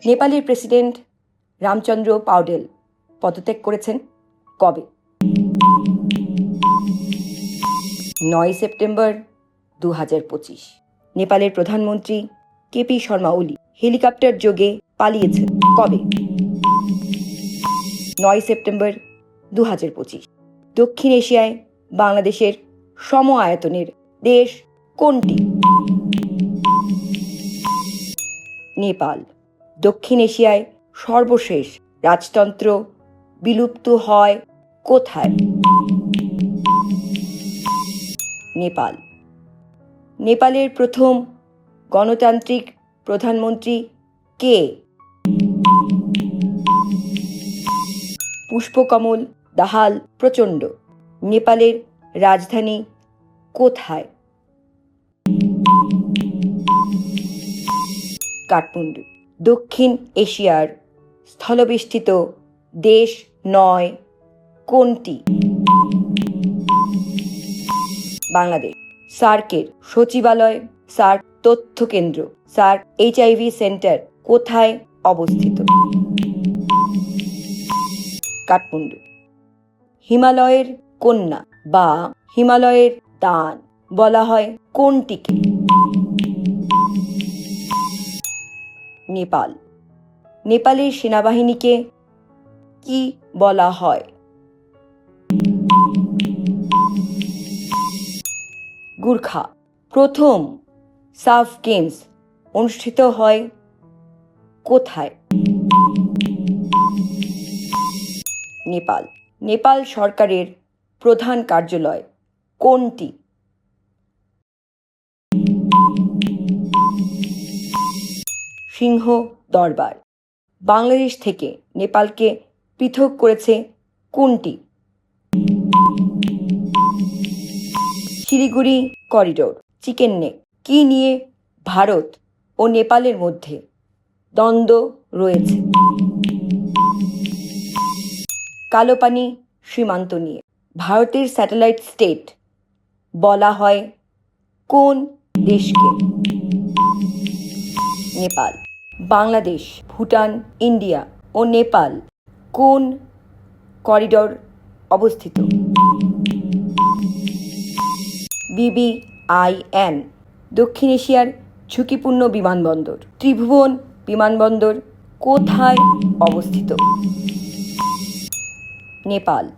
নেপালের প্রেসিডেন্ট রামচন্দ্র পাউডেল পদত্যাগ করেছেন কবে? 9 সেপ্টেম্বর 2025। নেপালের প্রধানমন্ত্রী কেপি শর্মা ওলি হেলিকপ্টার যোগে পালিয়েছেন কবে? 9 সেপ্টেম্বর 2025। দক্ষিণ এশিয়ায় বাংলাদেশের সম আয়তনের দেশ কোনটি? নেপাল। দক্ষিণ এশিয়ায় সর্বশেষ রাজতন্ত্র বিলুপ্ত হয় কোথায়? নেপাল। নেপালের প্রথম গণতান্ত্রিক প্রধানমন্ত্রী কে? পুষ্পকমল দাহাল প্রচণ্ড। নেপালের রাজধানী কোথায়? কাঠমান্ডু। দক্ষিণ এশিয়ার স্থলবেষ্টিত দেশ নয় কোনটি? বাংলাদেশ। সার্কের সচিবালয়, সার্ক তথ্য কেন্দ্র, সার্ক HIV সেন্টার কোথায় অবস্থিত? কাঠমান্ডু। হিমালয়ের কন্যা বা হিমালয়ের দান বলা হয় কোনটিকে? নেপাল। নেপালের সেনাবাহিনীকে কি বলা হয়? গুর্খা। প্রথম সাফ গেমস অনুষ্ঠিত হয় কোথায়? নেপাল। নেপাল সরকারের প্রধান কার্যালয় কোনটি? সিংহ দরবার। বাংলাদেশ থেকে নেপালকে পৃথক করেছে কোনটি? শিলিগুড়ি করিডোর। Chicken neck. কি নিয়ে ভারত ও নেপালের মধ্যে দ্বন্দ্ব রয়েছে? কালোপানি সীমান্ত নিয়ে। ভারতের স্যাটেলাইট স্টেট বলা হয় কোন দেশকে? নেপাল। বাংলাদেশ, ভুটান, ইন্ডিয়া ও নেপাল কোন করিডোর অবস্থিত? BBIN। দক্ষিণ এশিয়ার ঝুঁকিপূর্ণ বিমানবন্দর ত্রিভুবন বিমানবন্দর কোথায় অবস্থিত? নেপাল।